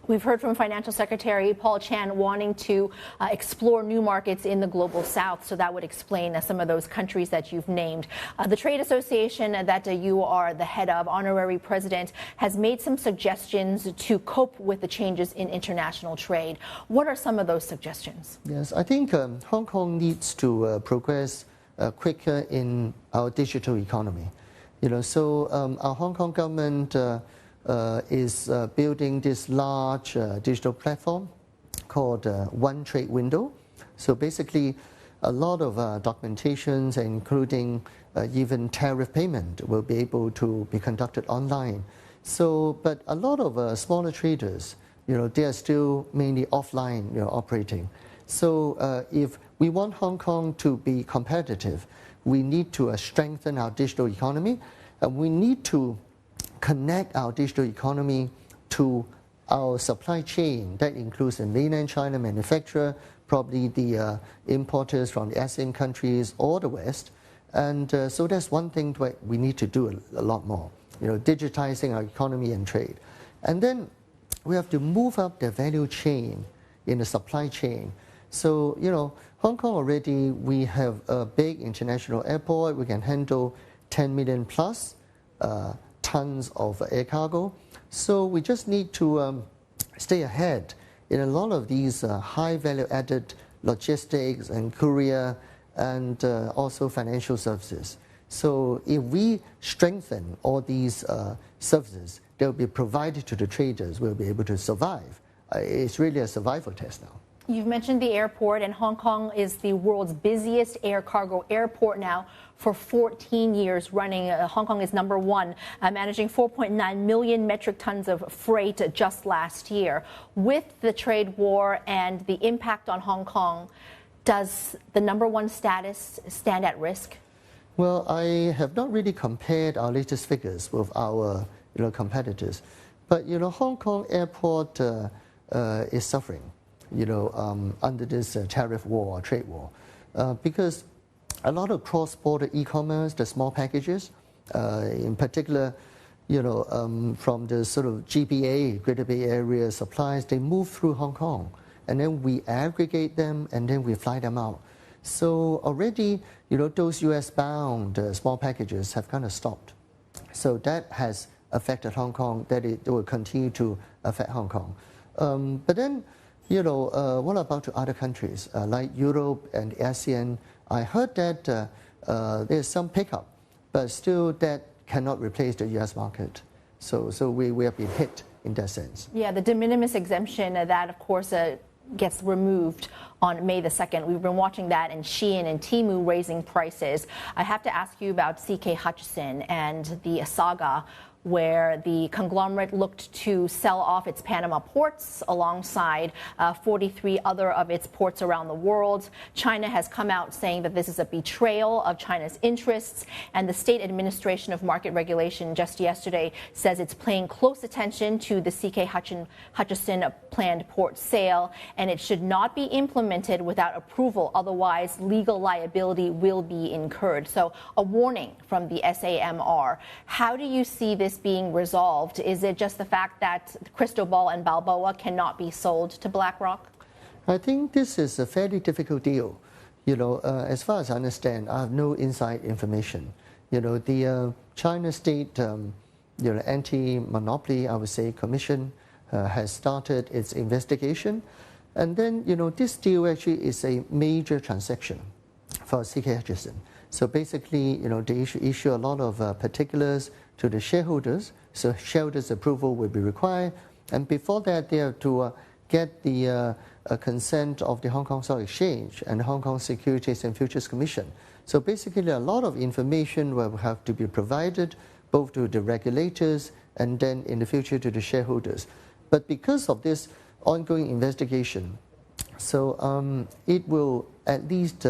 We've heard from Financial Secretary Paul Chan wanting to explore new markets in the global south. So that would explain some of those countries that you've named. The trade association that you are the head of, honorary president, has made some suggestions to cope with the changes in international trade. What are some of those suggestions? Yes, I think Hong Kong needs to progress quicker in our digital economy. So our Hong Kong government is building this large digital platform called One Trade Window. So basically, a lot of documentations, including even tariff payment, will be able to be conducted online. So, but a lot of smaller traders, they are still mainly offline operating. So if we want Hong Kong to be competitive, we need to strengthen our digital economy, and we need to connect our digital economy to our supply chain. That includes the mainland China manufacturer, probably the importers from the ASEAN countries or the West. And so that's one thing that we need to do a lot more, digitizing our economy and trade. And then we have to move up the value chain in the supply chain. So, Hong Kong already, we have a big international airport. We can handle 10 million plus tons of air cargo. So we just need to stay ahead in a lot of these high value added logistics and courier and also financial services. So if we strengthen all these services that will be provided to the traders, we'll be able to survive. It's really a survival test now. You've mentioned the airport, and Hong Kong is the world's busiest air cargo airport now for 14 years running. Hong Kong is #1, managing 4.9 million metric tons of freight just last year. With the trade war and the impact on Hong Kong, does the #1 status stand at risk? Well, I have not really compared our latest figures with our competitors, but Hong Kong airport is suffering. Under this tariff war or trade war, because a lot of cross-border e-commerce, the small packages, in particular, from the sort of GBA, Greater Bay Area supplies, they move through Hong Kong, and then we aggregate them, and then we fly them out. So already, those US-bound small packages have kind of stopped. So that has affected Hong Kong, that it will continue to affect Hong Kong. But then, what about to other countries like Europe and ASEAN? I heard that there's some pickup, but still that cannot replace the U.S. market. So we have been hit in that sense. Yeah, the de minimis exemption that, of course, gets removed on May the 2nd. We've been watching that, and Shein and Temu raising prices. I have to ask you about CK Hutchison and the saga where the conglomerate looked to sell off its Panama ports alongside 43 other of its ports around the world. China has come out saying that this is a betrayal of China's interests, and the State Administration of Market Regulation just yesterday says it's paying close attention to the CK Hutchison planned port sale, and it should not be implemented without approval, otherwise legal liability will be incurred. So a warning from the SAMR. How do you see this being resolved? Is it just the fact that Cristobal and Balboa cannot be sold to BlackRock? I think this is a fairly difficult deal. As far as I understand, I have no inside information. The China State, Anti-Monopoly, I would say, Commission has started its investigation, and then this deal actually is a major transaction for CK Hutchison. So basically, they issue a lot of particulars to the shareholders, so shareholders' approval will be required. And before that, they have to get the consent of the Hong Kong Stock Exchange and the Hong Kong Securities and Futures Commission. So basically, a lot of information will have to be provided both to the regulators and then in the future to the shareholders. But because of this ongoing investigation, so it will at least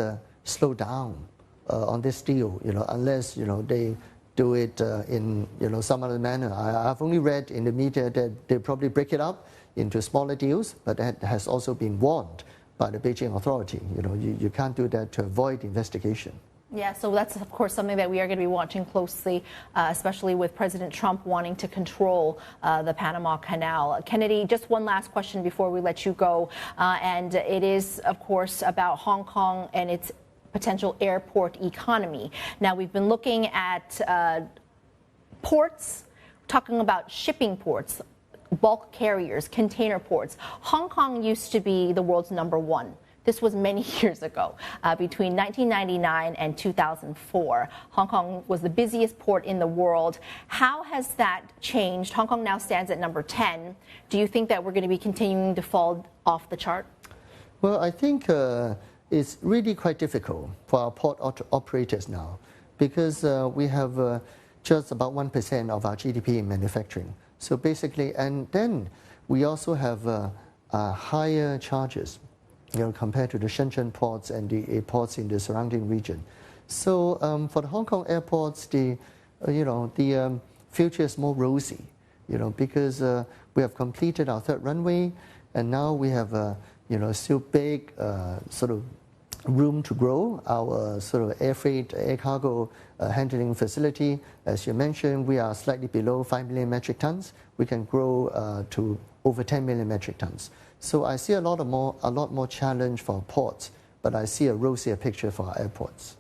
slow down on this deal, unless they do it in some other manner. I've only read in the media that they probably break it up into smaller deals, but that has also been warned by the Beijing authority. You can't do that to avoid investigation. Yeah, so that's, of course, something that we are going to be watching closely, especially with President Trump wanting to control the Panama Canal. Kennedy, just one last question before we let you go. And it is, of course, about Hong Kong and its potential airport economy. Now, we've been looking at ports, talking about shipping ports, bulk carriers, container ports. Hong Kong used to be the world's #1. This was many years ago. Between 1999 and 2004, Hong Kong was the busiest port in the world. How has that changed? Hong Kong now stands at #10. Do you think that we're going to be continuing to fall off the chart? Well, I think it's really quite difficult for our port operators now because we have just about 1% of our GDP in manufacturing. So basically, and then we also have higher charges, compared to the Shenzhen ports and the ports in the surrounding region. So for the Hong Kong airports, the future is more rosy, because we have completed our 3rd runway, and now we have still big sort of room to grow our sort of air freight, air cargo handling facility. As you mentioned, we are slightly below 5 million metric tons. We can grow to over 10 million metric tons. So I see a lot more challenge for ports, but I see a rosier picture for our airports.